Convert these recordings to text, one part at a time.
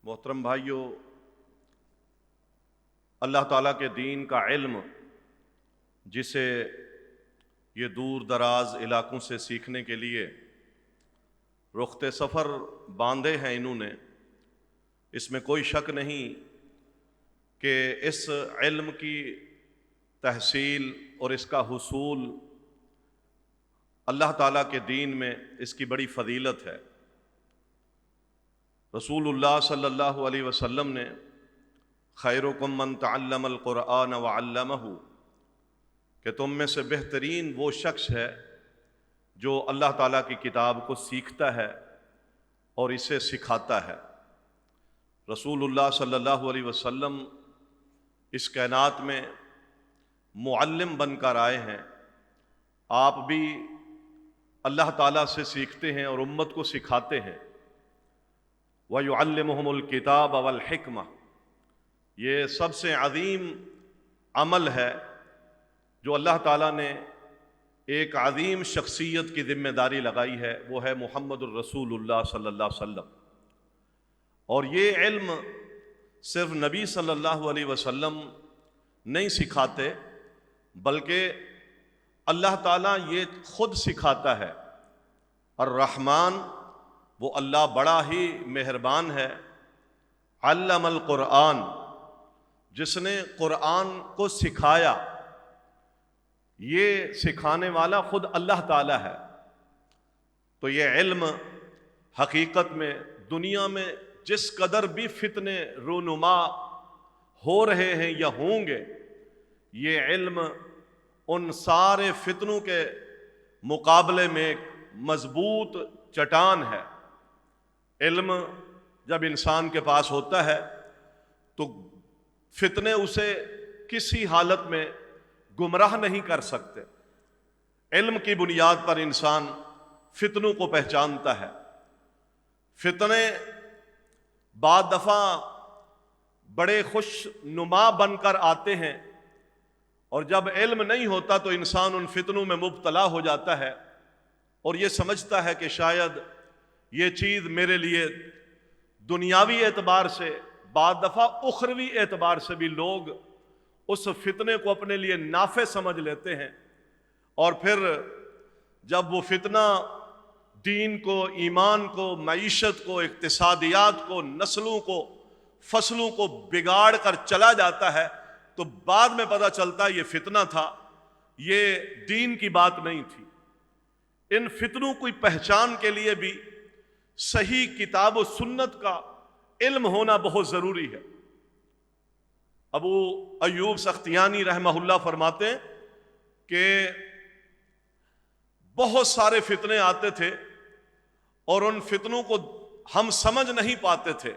محترم بھائیوں، اللہ تعالیٰ کے دین کا علم جسے یہ دور دراز علاقوں سے سیکھنے کے لیے رخت سفر باندھے ہیں انہوں نے، اس میں کوئی شک نہیں کہ اس علم کی تحصیل اور اس کا حصول اللہ تعالیٰ کے دین میں اس کی بڑی فضیلت ہے۔ رسول اللہ صلی اللہ علیہ وسلم نے خیرکم من تعلم القرآن وعلمہ، کہ تم میں سے بہترین وہ شخص ہے جو اللہ تعالیٰ کی کتاب کو سیکھتا ہے اور اسے سکھاتا ہے۔ رسول اللہ صلی اللہ علیہ وسلم اس کائنات میں معلم بن کر آئے ہیں، آپ بھی اللہ تعالیٰ سے سیکھتے ہیں اور امت کو سکھاتے ہیں۔ وَيُعَلِّمُهُمُ الْكِتَابَ وَالْحِكْمَةَ، یہ سب سے عظیم عمل ہے جو اللہ تعالیٰ نے ایک عظیم شخصیت کی ذمہ داری لگائی ہے، وہ ہے محمد الرسول اللہ صلی اللہ علیہ وسلم۔ اور یہ علم صرف نبی صلی اللہ علیہ وسلم نہیں سکھاتے، بلکہ اللہ تعالیٰ یہ خود سکھاتا ہے۔ الرحمن، وہ اللہ بڑا ہی مہربان ہے۔ علم القرآن، جس نے قرآن کو سکھایا، یہ سکھانے والا خود اللہ تعالیٰ ہے۔ تو یہ علم حقیقت میں دنیا میں جس قدر بھی فتنے رونما ہو رہے ہیں یا ہوں گے، یہ علم ان سارے فتنوں کے مقابلے میں ایک مضبوط چٹان ہے۔ علم جب انسان کے پاس ہوتا ہے تو فتنے اسے کسی حالت میں گمراہ نہیں کر سکتے۔ علم کی بنیاد پر انسان فتنوں کو پہچانتا ہے۔ فتنے بعض دفعہ بڑے خوش نما بن کر آتے ہیں، اور جب علم نہیں ہوتا تو انسان ان فتنوں میں مبتلا ہو جاتا ہے اور یہ سمجھتا ہے کہ شاید یہ چیز میرے لیے دنیاوی اعتبار سے، بعض دفعہ اخروی اعتبار سے بھی لوگ اس فتنے کو اپنے لیے نافع سمجھ لیتے ہیں، اور پھر جب وہ فتنہ دین کو، ایمان کو، معیشت کو، اقتصادیات کو، نسلوں کو، فصلوں کو بگاڑ کر چلا جاتا ہے، تو بعد میں پتہ چلتا ہے یہ فتنہ تھا، یہ دین کی بات نہیں تھی۔ ان فتنوں کی پہچان کے لیے بھی صحیح کتاب و سنت کا علم ہونا بہت ضروری ہے۔ ابو ایوب سختیانی رحمہ اللہ فرماتے ہیں کہ بہت سارے فتنے آتے تھے اور ان فتنوں کو ہم سمجھ نہیں پاتے تھے۔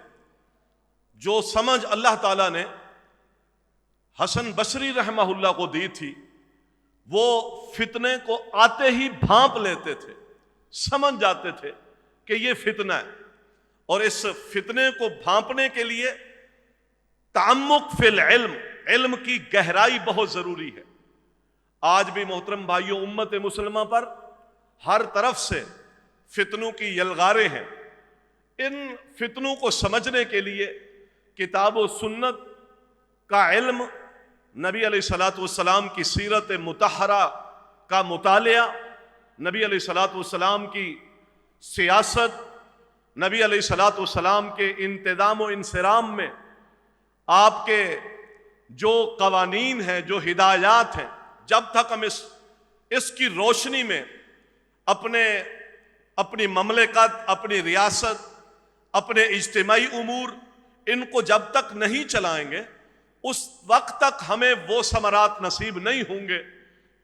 جو سمجھ اللہ تعالیٰ نے حسن بصری رحمہ اللہ کو دی تھی، وہ فتنے کو آتے ہی بھانپ لیتے تھے، سمجھ جاتے تھے کہ یہ فتنہ ہے، اور اس فتنے کو بھانپنے کے لیے تعمق فی العلم، علم کی گہرائی بہت ضروری ہے۔ آج بھی محترم بھائیوں، امت مسلمہ پر ہر طرف سے فتنوں کی یلغاریں ہیں۔ ان فتنوں کو سمجھنے کے لیے کتاب و سنت کا علم، نبی علیہ الصلوۃ والسلام کی سیرت مطہرہ کا مطالعہ، نبی علیہ الصلوۃ والسلام کی سیاست، نبی علیہ الصلوۃ والسلام کے انتظام و انصرام میں آپ کے جو قوانین ہیں، جو ہدایات ہیں، جب تک ہم اس کی روشنی میں اپنی مملکت، اپنی ریاست، اپنے اجتماعی امور، ان کو جب تک نہیں چلائیں گے، اس وقت تک ہمیں وہ ثمرات نصیب نہیں ہوں گے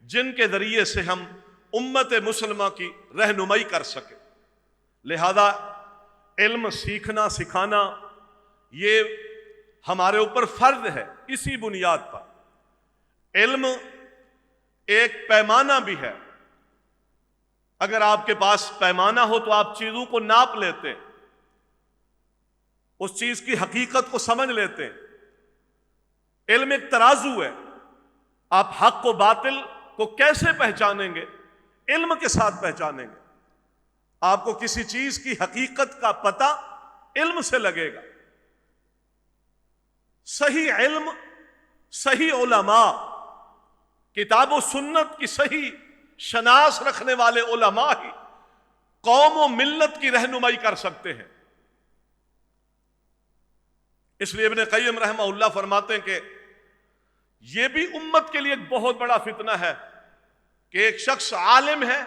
جن کے ذریعے سے ہم امت مسلمہ کی رہنمائی کر سکیں۔ لہذا علم سیکھنا، سکھانا یہ ہمارے اوپر فرض ہے۔ اسی بنیاد پر علم ایک پیمانہ بھی ہے۔ اگر آپ کے پاس پیمانہ ہو تو آپ چیزوں کو ناپ لیتے ہیں، اس چیز کی حقیقت کو سمجھ لیتے ہیں۔ علم ایک ترازو ہے، آپ حق و باطل کو کیسے پہچانیں گے؟ علم کے ساتھ پہچانیں گے۔ آپ کو کسی چیز کی حقیقت کا پتہ علم سے لگے گا۔ صحیح علم، صحیح علماء، کتاب و سنت کی صحیح شناس رکھنے والے علماء ہی قوم و ملت کی رہنمائی کر سکتے ہیں۔ اس لیے ابن قیم رحمہ اللہ فرماتے ہیں کہ یہ بھی امت کے لیے ایک بہت بڑا فتنہ ہے کہ ایک شخص عالم ہے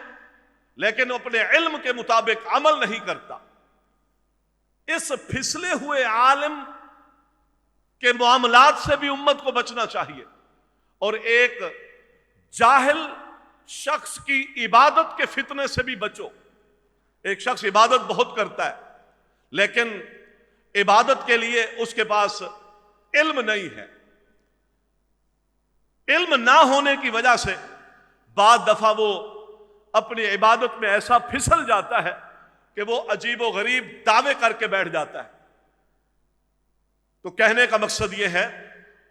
لیکن اپنے علم کے مطابق عمل نہیں کرتا۔ اس پھسلے ہوئے عالم کے معاملات سے بھی امت کو بچنا چاہیے، اور ایک جاہل شخص کی عبادت کے فتنے سے بھی بچو۔ ایک شخص عبادت بہت کرتا ہے لیکن عبادت کے لیے اس کے پاس علم نہیں ہے۔ علم نہ ہونے کی وجہ سے بعض دفعہ وہ اپنی عبادت میں ایسا پھسل جاتا ہے کہ وہ عجیب و غریب دعوے کر کے بیٹھ جاتا ہے۔ تو کہنے کا مقصد یہ ہے،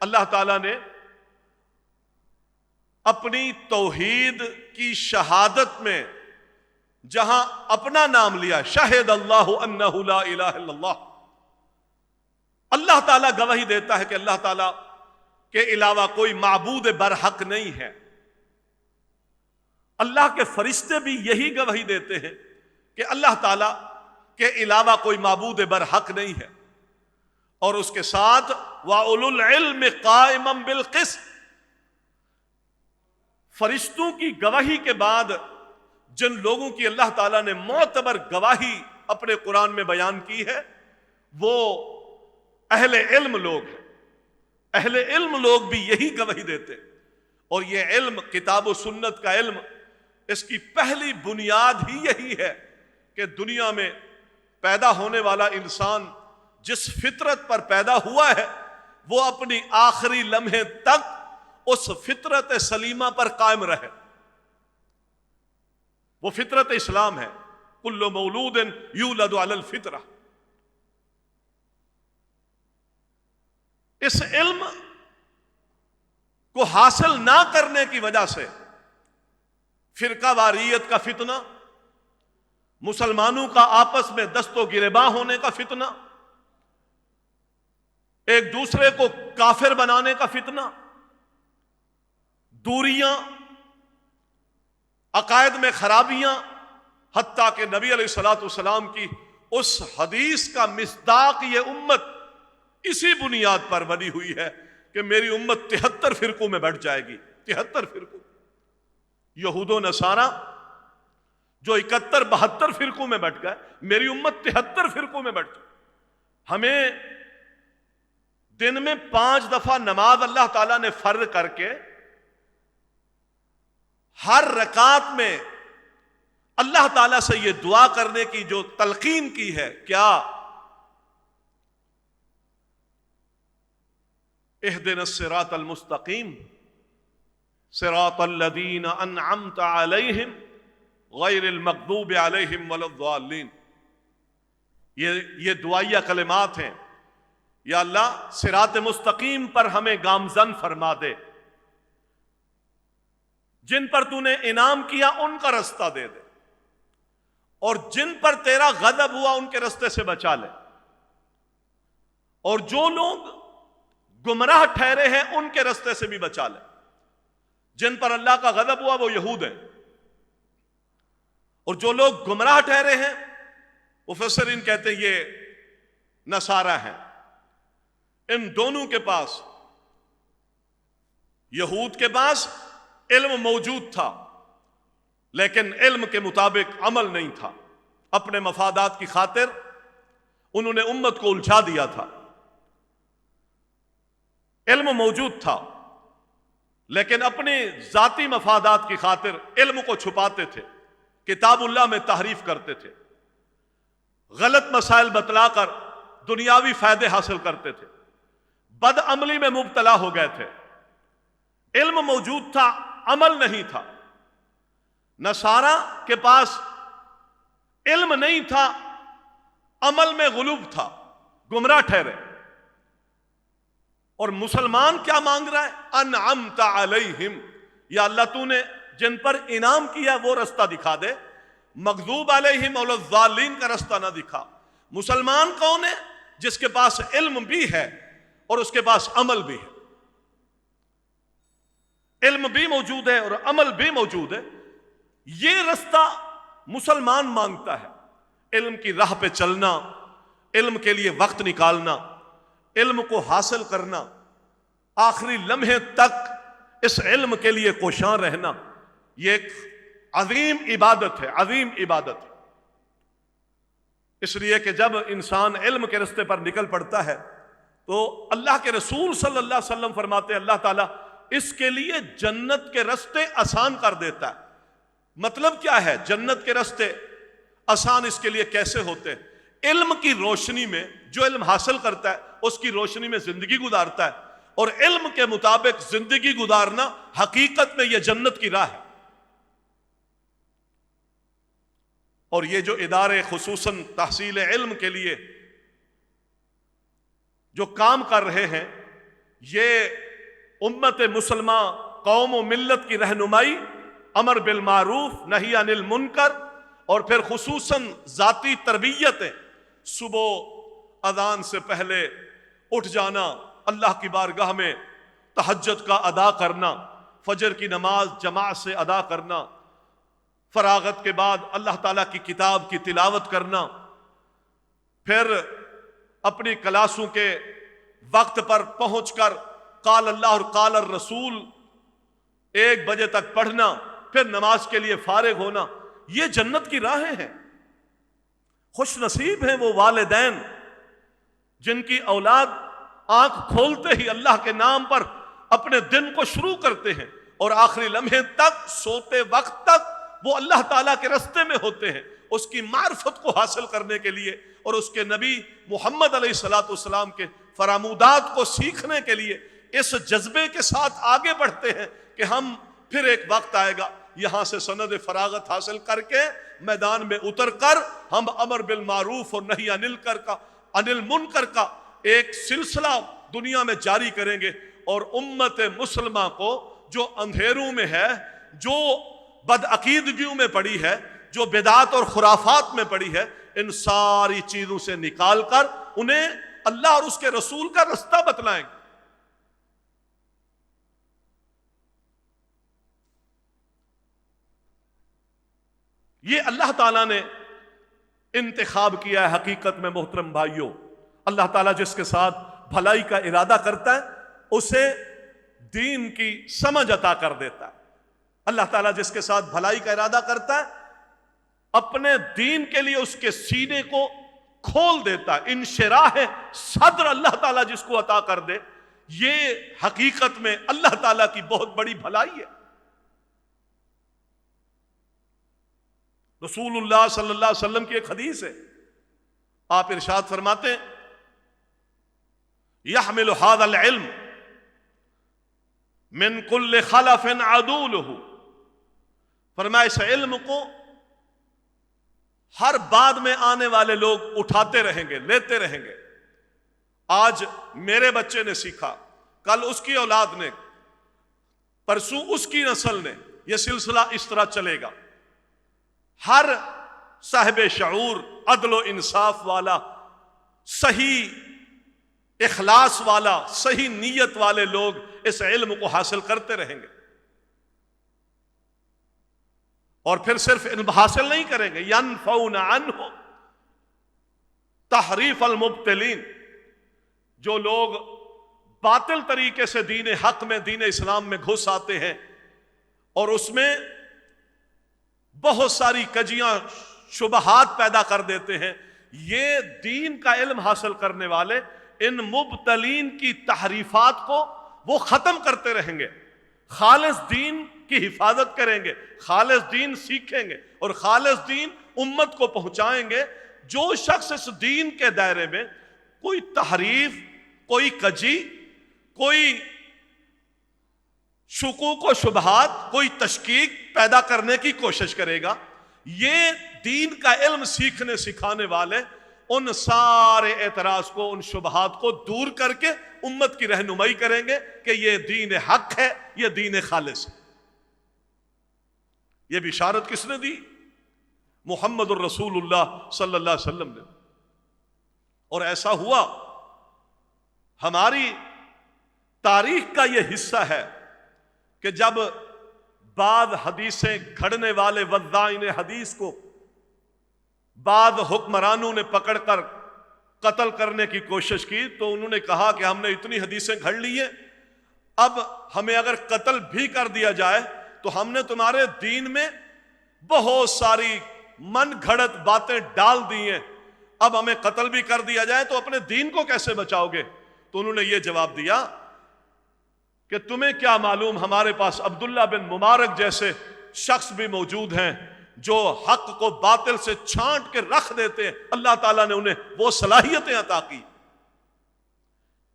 اللہ تعالیٰ نے اپنی توحید کی شہادت میں جہاں اپنا نام لیا، شہد اللہ انہ لا الہ الا اللہ، اللہ تعالیٰ گواہی دیتا ہے کہ اللہ تعالیٰ کے علاوہ کوئی معبود برحق نہیں ہے۔ اللہ کے فرشتے بھی یہی گواہی دیتے ہیں کہ اللہ تعالیٰ کے علاوہ کوئی معبود برحق نہیں ہے، اور اس کے ساتھ وَأُولُو الْعِلْمِ قَائِمًا بِالْقِسْطِ، فرشتوں کی گواہی کے بعد جن لوگوں کی اللہ تعالیٰ نے معتبر گواہی اپنے قرآن میں بیان کی ہے وہ اہل علم لوگ ہیں۔ اہل علم لوگ بھی یہی گواہی دیتے، اور یہ علم کتاب و سنت کا علم، اس کی پہلی بنیاد ہی یہی ہے کہ دنیا میں پیدا ہونے والا انسان جس فطرت پر پیدا ہوا ہے وہ اپنی آخری لمحے تک اس فطرت سلیمہ پر قائم رہے۔ وہ فطرت اسلام ہے، کل مولود یولد علی الفطرہ۔ اس علم کو حاصل نہ کرنے کی وجہ سے فرقہ واریت کا فتنہ، مسلمانوں کا آپس میں دست و گریباں ہونے کا فتنہ، ایک دوسرے کو کافر بنانے کا فتنہ، دوریاں، عقائد میں خرابیاں، حتیٰ کہ نبی علیہ الصلوۃ والسلام کی اس حدیث کا مصداق یہ امت اسی بنیاد پر بنی ہوئی ہے کہ میری امت 73 فرقوں میں بٹ جائے گی۔ 73 فرقوں، یہود و نصارہ جو 71-72 فرقوں میں بٹ گئے، میری امت 73 فرقوں میں بٹ جائے۔ ہمیں دن میں 5 دفعہ نماز اللہ تعالیٰ نے فرض کر کے ہر رکعت میں اللہ تعالیٰ سے یہ دعا کرنے کی جو تلقین کی ہے، کیا اہدنا الصراط المستقیم صراط الذین انعمت علیہم غیر المغضوب علیہم ولا الضالین، یہ دعائیہ کلمات ہیں۔ یا اللہ صراط مستقیم پر ہمیں گامزن فرما دے، جن پر تو نے انعام کیا ان کا رستہ دے دے، اور جن پر تیرا غضب ہوا ان کے رستے سے بچا لے، اور جو لوگ گمراہ ٹھہرے ہیں ان کے رستے سے بھی بچا لے۔ جن پر اللہ کا غضب ہوا وہ یہود ہیں، اور جو لوگ گمراہ ٹھہرے ہیں مفسرین کہتے ہیں یہ نصارہ ہیں۔ ان دونوں کے پاس، یہود کے پاس علم موجود تھا لیکن علم کے مطابق عمل نہیں تھا، اپنے مفادات کی خاطر انہوں نے امت کو الجھا دیا تھا۔ علم موجود تھا لیکن اپنے ذاتی مفادات کی خاطر علم کو چھپاتے تھے، کتاب اللہ میں تحریف کرتے تھے، غلط مسائل بتلا کر دنیاوی فائدے حاصل کرتے تھے، بد عملی میں مبتلا ہو گئے تھے۔ علم موجود تھا، عمل نہیں تھا۔ نصارہ کے پاس علم نہیں تھا، عمل میں غلوب تھا، گمراہ ٹھہرے۔ اور مسلمان کیا مانگ رہا ہے؟ انعمت علیہم، یا اللہ تو نے جن پر انعام کیا وہ رستہ دکھا دے، مغضوب علیہم ولا الضالین کا رستہ نہ دکھا۔ مسلمان کون ہے؟ جس کے پاس علم بھی ہے اور اس کے پاس عمل بھی ہے. علم بھی موجود ہے اور عمل بھی موجود ہے. یہ رستہ مسلمان مانگتا ہے. علم کی راہ پہ چلنا، علم کے لیے وقت نکالنا، علم کو حاصل کرنا، آخری لمحے تک اس علم کے لیے کوشاں رہنا، یہ ایک عظیم عبادت ہے، عظیم عبادت ہے. اس لیے کہ جب انسان علم کے رستے پر نکل پڑتا ہے تو اللہ کے رسول صلی اللہ علیہ وسلم فرماتے ہیں اللہ تعالیٰ اس کے لیے جنت کے رستے آسان کر دیتا ہے. مطلب کیا ہے؟ جنت کے رستے آسان اس کے لیے کیسے ہوتے ہیں؟ علم کی روشنی میں، جو علم حاصل کرتا ہے اس کی روشنی میں زندگی گزارتا ہے، اور علم کے مطابق زندگی گزارنا حقیقت میں یہ جنت کی راہ ہے. اور یہ جو ادارے خصوصاً تحصیل علم کے لیے جو کام کر رہے ہیں، یہ امت مسلمہ قوم و ملت کی رہنمائی، امر بالمعروف نہی عن المنکر، اور پھر خصوصاً ذاتی تربیتیں، صبح اذان سے پہلے اٹھ جانا، اللہ کی بارگاہ میں تہجد کا ادا کرنا، فجر کی نماز جماعت سے ادا کرنا، فراغت کے بعد اللہ تعالیٰ کی کتاب کی تلاوت کرنا، پھر اپنی کلاسوں کے وقت پر پہنچ کر قال اللہ اور قال الرسول 1 بجے تک پڑھنا، پھر نماز کے لیے فارغ ہونا، یہ جنت کی راہیں ہیں. خوش نصیب ہیں وہ والدین جن کی اولاد آنکھ کھولتے ہی اللہ کے نام پر اپنے دن کو شروع کرتے ہیں اور آخری لمحے تک، سوتے وقت تک وہ اللہ تعالیٰ کے رستے میں ہوتے ہیں، اس کی معرفت کو حاصل کرنے کے لیے اور اس کے نبی محمد علیہ الصلوۃ والسلام کے فرامودات کو سیکھنے کے لیے اس جذبے کے ساتھ آگے بڑھتے ہیں کہ ہم پھر ایک وقت آئے گا یہاں سے سند فراغت حاصل کر کے میدان میں اتر کر ہم امر بالمعروف اور نہی عن المنکر کا ایک سلسلہ دنیا میں جاری کریں گے، اور امت مسلمہ کو جو اندھیروں میں ہے، جو بدعقیدگیوں میں پڑی ہے، جو بدعات اور خرافات میں پڑی ہے، ان ساری چیزوں سے نکال کر انہیں اللہ اور اس کے رسول کا رستہ بتلائیں گے. یہ اللہ تعالیٰ نے انتخاب کیا ہے. حقیقت میں محترم بھائیوں، اللہ تعالیٰ جس کے ساتھ بھلائی کا ارادہ کرتا ہے اسے دین کی سمجھ عطا کر دیتا ہے. اللہ تعالیٰ جس کے ساتھ بھلائی کا ارادہ کرتا ہے اپنے دین کے لیے اس کے سینے کو کھول دیتا ہے. انشراح صدر اللہ تعالیٰ جس کو عطا کر دے، یہ حقیقت میں اللہ تعالیٰ کی بہت بڑی بھلائی ہے. رسول اللہ صلی اللہ علیہ وسلم کی ایک حدیث ہے، آپ ارشاد فرماتے ہیں یحمل هذا العلم من كل خلف عدوله، فرمایا اس علم کو ہر بعد میں آنے والے لوگ اٹھاتے رہیں گے، لیتے رہیں گے. آج میرے بچے نے سیکھا، کل اس کی اولاد نے، پرسوں اس کی نسل نے، یہ سلسلہ اس طرح چلے گا. ہر صاحب شعور، عدل و انصاف والا، صحیح اخلاص والا، صحیح نیت والے لوگ اس علم کو حاصل کرتے رہیں گے. اور پھر صرف علم حاصل نہیں کریں گے، ینفعون عنہ تحریف المبتلین، جو لوگ باطل طریقے سے دین حق میں، دین اسلام میں گھس آتے ہیں اور اس میں بہت ساری کجیاں شبہات پیدا کر دیتے ہیں، یہ دین کا علم حاصل کرنے والے ان مبتلین کی تحریفات کو وہ ختم کرتے رہیں گے. خالص دین کی حفاظت کریں گے، خالص دین سیکھیں گے اور خالص دین امت کو پہنچائیں گے. جو شخص اس دین کے دائرے میں کوئی تحریف، کوئی کجی، کوئی شکوک و شبہات، کوئی تشکیک پیدا کرنے کی کوشش کرے گا، یہ دین کا علم سیکھنے سکھانے والے ان سارے اعتراض کو، ان شبہات کو دور کر کے امت کی رہنمائی کریں گے کہ یہ دین حق ہے، یہ دین خالص ہے. یہ بشارت کس نے دی؟ محمد الرسول اللہ صلی اللہ علیہ وسلم نے. اور ایسا ہوا، ہماری تاریخ کا یہ حصہ ہے کہ جب بعض حدیثیں گھڑنے والے وضاعین حدیث کو بعض حکمرانوں نے پکڑ کر قتل کرنے کی کوشش کی تو انہوں نے کہا کہ ہم نے اتنی حدیثیں گھڑ لی ہیں، اب ہمیں اگر قتل بھی کر دیا جائے تو ہم نے تمہارے دین میں بہت ساری من گھڑت باتیں ڈال دی ہیں، اب ہمیں قتل بھی کر دیا جائے تو اپنے دین کو کیسے بچاؤ گے؟ تو انہوں نے یہ جواب دیا کہ تمہیں کیا معلوم، ہمارے پاس عبداللہ بن مبارک جیسے شخص بھی موجود ہیں جو حق کو باطل سے چھانٹ کے رکھ دیتے ہیں، اللہ تعالیٰ نے انہیں وہ صلاحیتیں عطا کی۔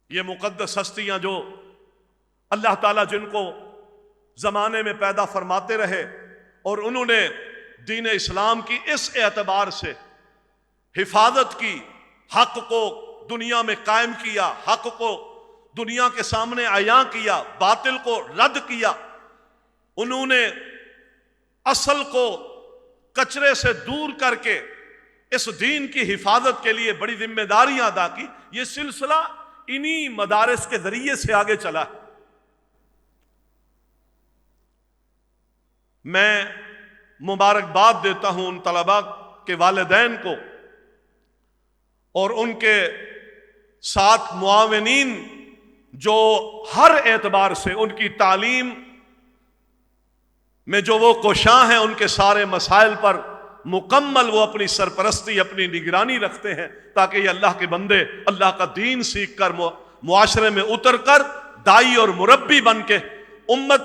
یہ مقدس ہستیاں جو اللہ تعالیٰ جن کو زمانے میں پیدا فرماتے رہے اور انہوں نے دین اسلام کی اس اعتبار سے حفاظت کی، حق کو دنیا میں قائم کیا، حق کو دنیا کے سامنے عیاں کیا، باطل کو رد کیا، انہوں نے اصل کو کچرے سے دور کر کے اس دین کی حفاظت کے لیے بڑی ذمہ داریاں ادا کی۔ یہ سلسلہ انہی مدارس کے ذریعے سے آگے چلا ہے۔ میں مبارکباد دیتا ہوں ان طلباء کے والدین کو اور ان کے ساتھ معاونین جو ہر اعتبار سے ان کی تعلیم میں جو وہ کوشاں ہیں، ان کے سارے مسائل پر مکمل وہ اپنی سرپرستی، اپنی نگرانی رکھتے ہیں تاکہ یہ اللہ کے بندے اللہ کا دین سیکھ کر معاشرے میں اتر کر دائی اور مربی بن کے امت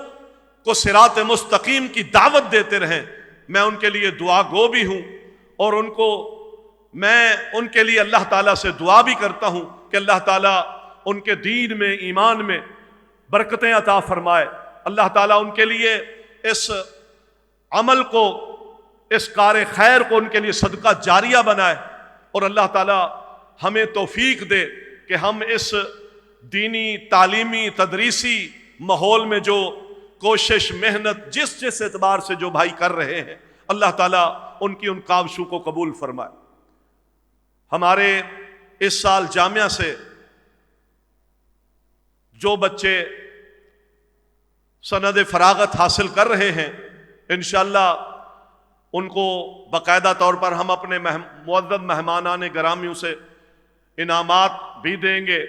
کو صراط مستقیم کی دعوت دیتے رہیں۔ میں ان کے لیے دعا گو بھی ہوں اور میں ان کے لیے اللہ تعالیٰ سے دعا بھی کرتا ہوں کہ اللہ تعالیٰ ان کے دین میں، ایمان میں برکتیں عطا فرمائے، اللہ تعالیٰ ان کے لیے اس عمل کو، اس کار خیر کو ان کے لیے صدقہ جاریہ بنائے، اور اللہ تعالیٰ ہمیں توفیق دے کہ ہم اس دینی، تعلیمی، تدریسی ماحول میں جو کوشش، محنت جس اعتبار سے جو بھائی کر رہے ہیں، اللہ تعالیٰ ان کی ان کاوشوں کو قبول فرمائے۔ ہمارے اس سال جامعہ سے جو بچے سند فراغت حاصل کر رہے ہیں، انشاءاللہ ان کو باقاعدہ طور پر ہم اپنے معزز مہمانان گرامیوں سے انعامات بھی دیں گے،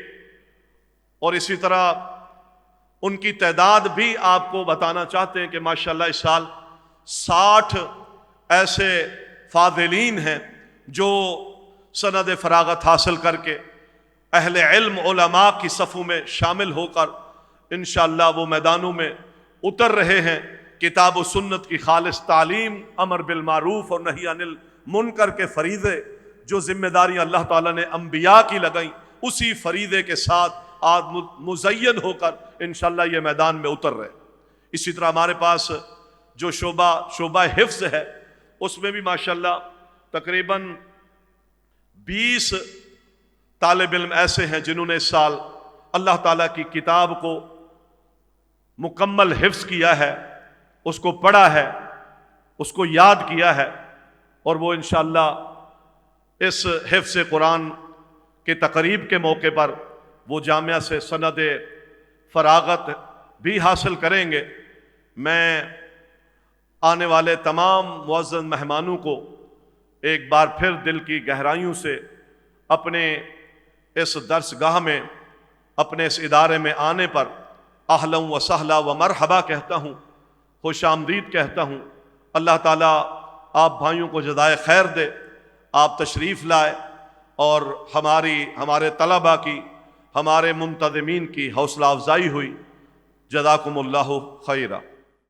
اور اسی طرح ان کی تعداد بھی آپ کو بتانا چاہتے ہیں کہ ماشاءاللہ اس سال 60 ایسے فاضلین ہیں جو سند فراغت حاصل کر کے اہل علم علماء کی صفوں میں شامل ہو کر انشاءاللہ وہ میدانوں میں اتر رہے ہیں۔ کتاب و سنت کی خالص تعلیم، امر بالمعروف اور نہی عن المنکر کے فریضے، جو ذمہ داریاں اللہ تعالیٰ نے انبیاء کی لگائیں، اسی فریضے کے ساتھ آج مزین ہو کر انشاءاللہ یہ میدان میں اتر رہے۔ اسی طرح ہمارے پاس جو شعبہ حفظ ہے، اس میں بھی ماشاءاللہ تقریباً 20 طالب علم ایسے ہیں جنہوں نے اس سال اللہ تعالیٰ کی کتاب کو مکمل حفظ کیا ہے، اس کو پڑھا ہے، اس کو یاد کیا ہے، اور وہ انشاءاللہ اس حفظ قرآن کے تقریب کے موقع پر وہ جامعہ سے سند فراغت بھی حاصل کریں گے۔ میں آنے والے تمام معزز مہمانوں کو ایک بار پھر دل کی گہرائیوں سے اپنے اس درس گاہ میں، اپنے اس ادارے میں آنے پر اہلا و سہلا و مرحبا کہتا ہوں، خوش آمدید کہتا ہوں۔ اللہ تعالیٰ آپ بھائیوں کو جزائے خیر دے، آپ تشریف لائے اور ہمارے طلباء کی، ہمارے منتظمین کی حوصلہ افزائی ہوئی۔ جزاکم اللہ خیرہ۔